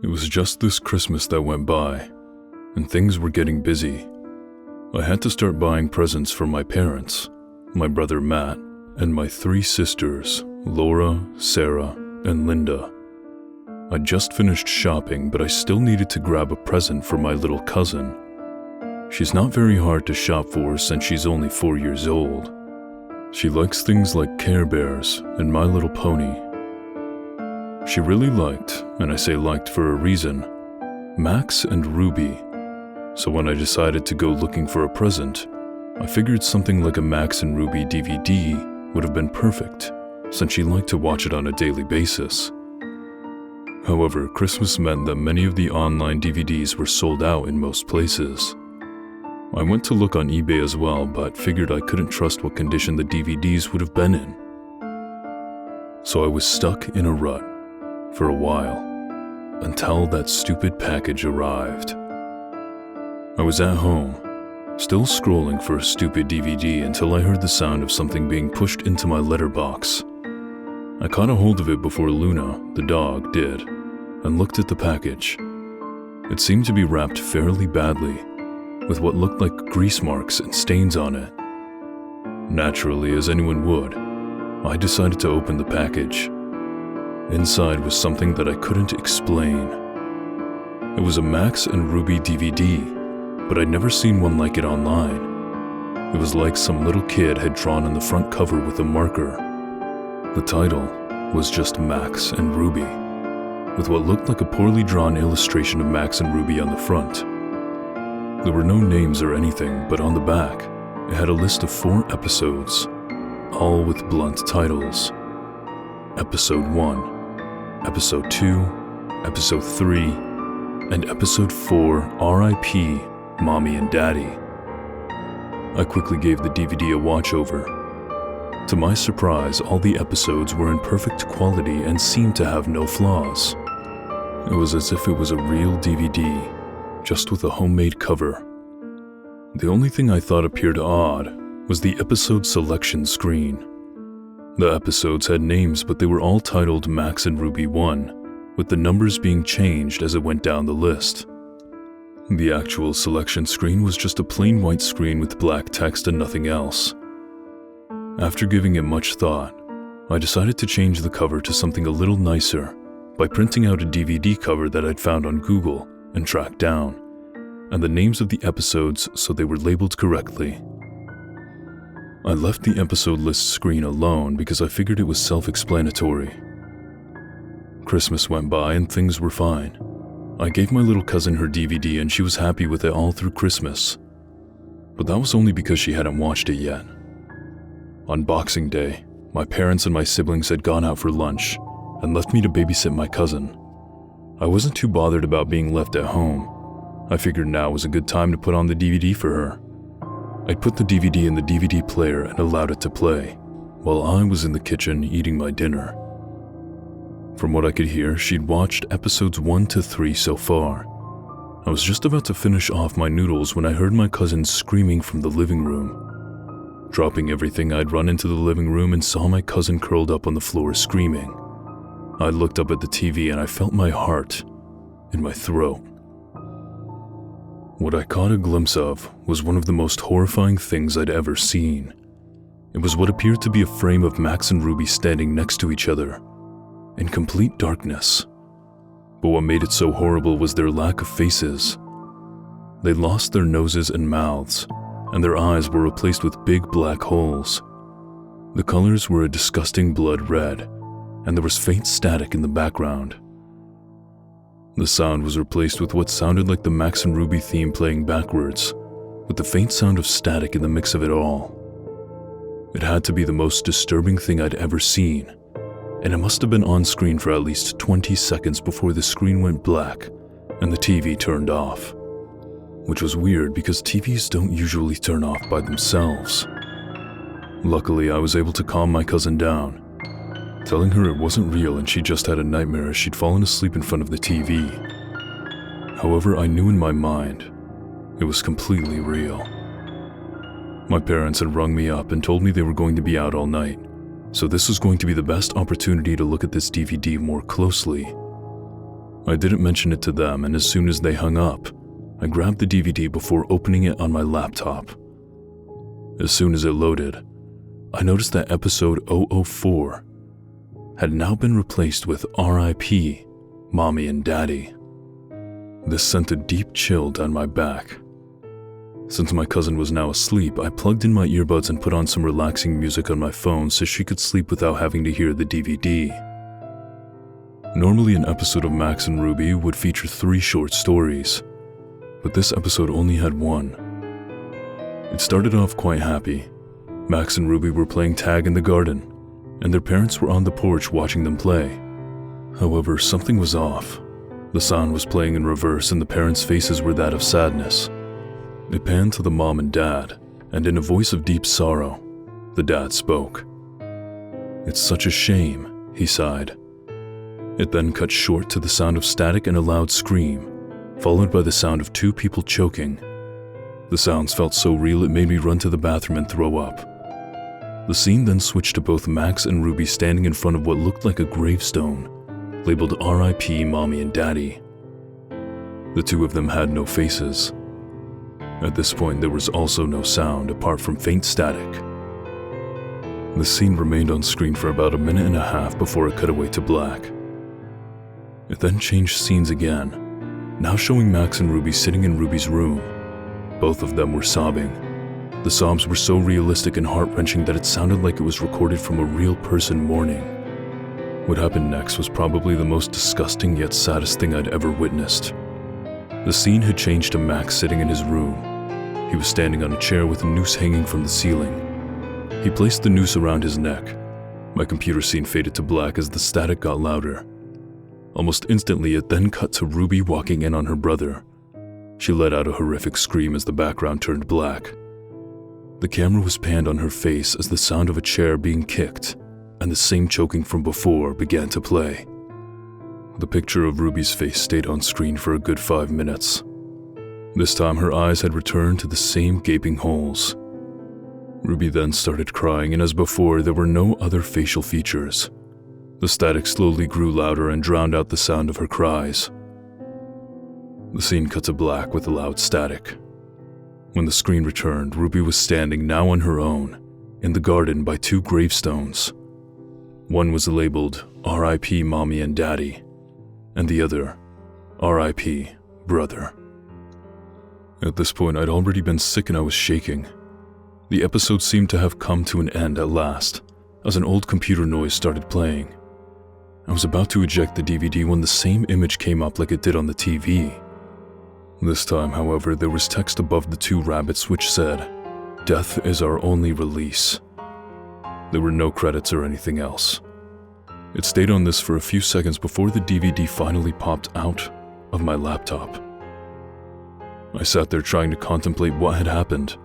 It was just this Christmas that went by, and things were getting busy. I had to start buying presents for my parents, my brother Matt, and my 3 sisters, Laura, Sarah, and Linda. I'd just finished shopping, but I still needed to grab a present for my little cousin. She's not very hard to shop for since she's only 4 years old. She likes things like Care Bears and My Little Pony. She really liked, and I say liked for a reason, Max and Ruby. So when I decided to go looking for a present, I figured something like a Max and Ruby DVD would have been perfect, since she liked to watch it on a daily basis. However, Christmas meant that many of the online DVDs were sold out in most places. I went to look on eBay as well, but figured I couldn't trust what condition the DVDs would have been in. So I was stuck in a rut for a while, until that stupid package arrived. I was at home, still scrolling for a stupid DVD until I heard the sound of something being pushed into my letterbox. I caught a hold of it before Luna, the dog, did, and looked at the package. It seemed to be wrapped fairly badly, with what looked like grease marks and stains on it. Naturally, as anyone would, I decided to open the package. Inside was something that I couldn't explain. It was a Max and Ruby DVD, but I'd never seen one like it online. It was like some little kid had drawn on the front cover with a marker. The title was just Max and Ruby, with what looked like a poorly drawn illustration of Max and Ruby on the front. There were no names or anything, but on the back, it had a list of 4 episodes, all with blunt titles. Episode 1, Episode 2, Episode 3, and Episode 4, R.I.P. Mommy and Daddy. I quickly gave the DVD a watch over. To my surprise, all the episodes were in perfect quality and seemed to have no flaws. It was as if it was a real DVD, just with a homemade cover. The only thing I thought appeared odd was the episode selection screen. The episodes had names, but they were all titled Max and Ruby 1, with the numbers being changed as it went down the list. The actual selection screen was just a plain white screen with black text and nothing else. After giving it much thought, I decided to change the cover to something a little nicer by printing out a DVD cover that I'd found on Google and tracked down, and the names of the episodes so they were labeled correctly. I left the episode list screen alone because I figured it was self-explanatory. Christmas went by and things were fine. I gave my little cousin her DVD and she was happy with it all through Christmas. But that was only because she hadn't watched it yet. On Boxing Day, my parents and my siblings had gone out for lunch and left me to babysit my cousin. I wasn't too bothered about being left at home. I figured now was a good time to put on the DVD for her. I'd put the DVD in the DVD player and allowed it to play, while I was in the kitchen eating my dinner. From what I could hear, she'd watched episodes 1 to 3 so far. I was just about to finish off my noodles when I heard my cousin screaming from the living room. Dropping everything, I'd run into the living room and saw my cousin curled up on the floor screaming. I looked up at the TV and I felt my heart in my throat. What I caught a glimpse of was one of the most horrifying things I'd ever seen. It was what appeared to be a frame of Max and Ruby standing next to each other, in complete darkness. But what made it so horrible was their lack of faces. They lost their noses and mouths, and their eyes were replaced with big black holes. The colors were a disgusting blood red, and there was faint static in the background. The sound was replaced with what sounded like the Max and Ruby theme playing backwards, with the faint sound of static in the mix of it all. It had to be the most disturbing thing I'd ever seen, and it must have been on screen for at least 20 seconds before the screen went black and the TV turned off. Which was weird because TVs don't usually turn off by themselves. Luckily, I was able to calm my cousin down, telling her it wasn't real and she just had a nightmare as she'd fallen asleep in front of the TV. However, I knew in my mind it was completely real. My parents had rung me up and told me they were going to be out all night, so this was going to be the best opportunity to look at this DVD more closely. I didn't mention it to them, and as soon as they hung up, I grabbed the DVD before opening it on my laptop. As soon as it loaded, I noticed that episode 004 had now been replaced with RIP, Mommy and Daddy. This sent a deep chill down my back. Since my cousin was now asleep, I plugged in my earbuds and put on some relaxing music on my phone so she could sleep without having to hear the DVD. Normally, an episode of Max and Ruby would feature 3 short stories, but this episode only had 1. It started off quite happy. Max and Ruby were playing tag in the garden, and their parents were on the porch watching them play. However, something was off. The sound was playing in reverse and the parents' faces were that of sadness. It panned to the mom and dad, and in a voice of deep sorrow, the dad spoke. "It's such a shame," he sighed. It then cut short to the sound of static and a loud scream, followed by the sound of 2 people choking. The sounds felt so real it made me run to the bathroom and throw up. The scene then switched to both Max and Ruby standing in front of what looked like a gravestone, labeled RIP Mommy and Daddy. The 2 of them had no faces. At this point, there was also no sound apart from faint static. The scene remained on screen for about a minute and a half before it cut away to black. It then changed scenes again, now showing Max and Ruby sitting in Ruby's room. Both of them were sobbing. The sobs were so realistic and heart-wrenching that it sounded like it was recorded from a real person mourning. What happened next was probably the most disgusting yet saddest thing I'd ever witnessed. The scene had changed to Max sitting in his room. He was standing on a chair with a noose hanging from the ceiling. He placed the noose around his neck. My computer scene faded to black as the static got louder. Almost instantly, it then cut to Ruby walking in on her brother. She let out a horrific scream as the background turned black. The camera was panned on her face as the sound of a chair being kicked and the same choking from before began to play. The picture of Ruby's face stayed on screen for a good 5 minutes. This time her eyes had returned to the same gaping holes. Ruby then started crying, and as before, there were no other facial features. The static slowly grew louder and drowned out the sound of her cries. The scene cut to black with a loud static. When the screen returned, Ruby was standing now on her own, in the garden by 2 gravestones. One was labeled RIP Mommy and Daddy, and the other, RIP Brother. At this point, I'd already been sick and I was shaking. The episode seemed to have come to an end at last, as an old computer noise started playing. I was about to eject the DVD when the same image came up like it did on the TV. This time, however, there was text above the 2 rabbits which said, "Death is our only release." There were no credits or anything else. It stayed on this for a few seconds before the DVD finally popped out of my laptop. I sat there trying to contemplate what had happened.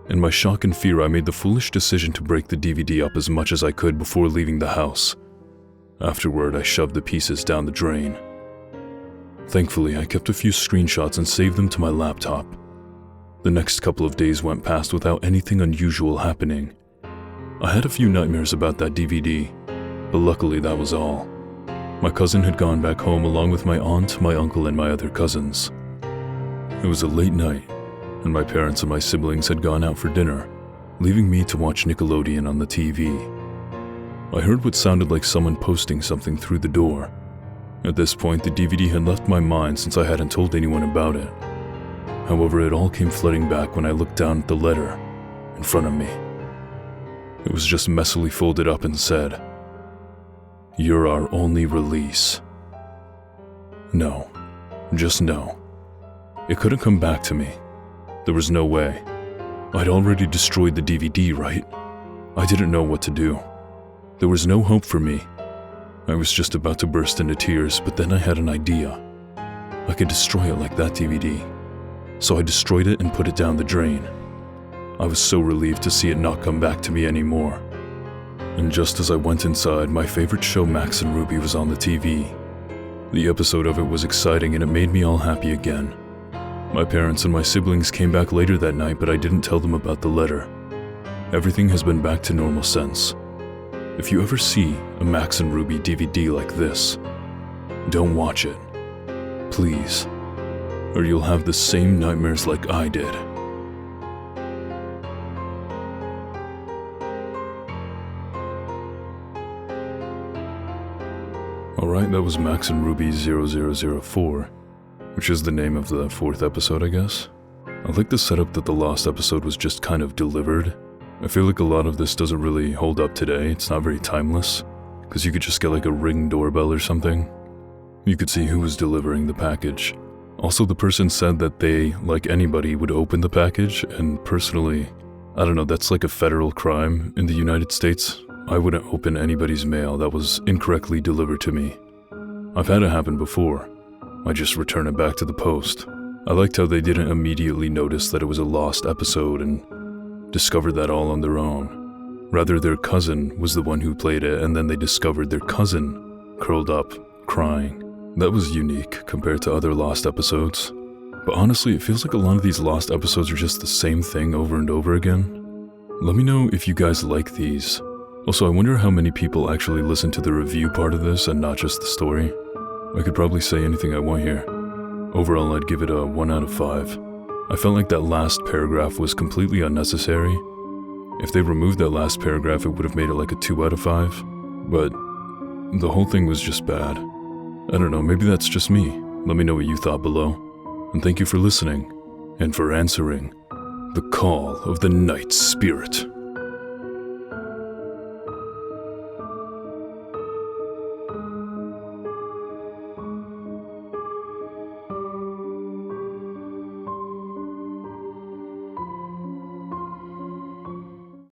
In my shock and fear, I made the foolish decision to break the DVD up as much as I could before leaving the house. Afterward, I shoved the pieces down the drain. Thankfully, I kept a few screenshots and saved them to my laptop. The next couple of days went past without anything unusual happening. I had a few nightmares about that DVD, but luckily that was all. My cousin had gone back home along with my aunt, my uncle, and my other cousins. It was a late night, and my parents and my siblings had gone out for dinner, leaving me to watch Nickelodeon on the TV. I heard what sounded like someone posting something through the door. At this point, the DVD had left my mind since I hadn't told anyone about it. However, it all came flooding back when I looked down at the letter in front of me. It was just messily folded up and said, "You're our only release." No, just no. It couldn't come back to me. There was no way. I'd already destroyed the DVD, right? I didn't know what to do. There was no hope for me. I was just about to burst into tears, but then I had an idea. I could destroy it like that DVD. So I destroyed it and put it down the drain. I was so relieved to see it not come back to me anymore. And just as I went inside, my favorite show Max and Ruby was on the TV. The episode of it was exciting and it made me all happy again. My parents and my siblings came back later that night, but I didn't tell them about the letter. Everything has been back to normal since. If you ever see a Max and Ruby DVD like this, don't watch it. please, or you'll have the same nightmares like I did. Alright, that was Max and Ruby 0004, which is the name of the 4th episode, I guess. I like the setup that the last episode was just kind of delivered. I feel like a lot of this doesn't really hold up today, it's not very timeless, because you could just get like a Ring doorbell or something. You could see who was delivering the package. Also, the person said that they, like anybody, would open the package, and personally, I don't know, that's like a federal crime in the United States. I wouldn't open anybody's mail that was incorrectly delivered to me. I've had it happen before. I just return it back to the post. I liked how they didn't immediately notice that it was a lost episode and discovered that all on their own. Rather, their cousin was the one who played it, and then they discovered their cousin curled up, crying. That was unique compared to other lost episodes. But honestly, it feels like a lot of these lost episodes are just the same thing over and over again. Let me know if you guys like these. Also, I wonder how many people actually listen to the review part of this and not just the story. I could probably say anything I want here. Overall, I'd give it a 1 out of 5. I felt like that last paragraph was completely unnecessary. If they removed that last paragraph, it would have made it like a 2 out of 5. But the whole thing was just bad. I don't know, maybe that's just me. Let me know what you thought below. And thank you for listening, and for answering the call of the night spirit.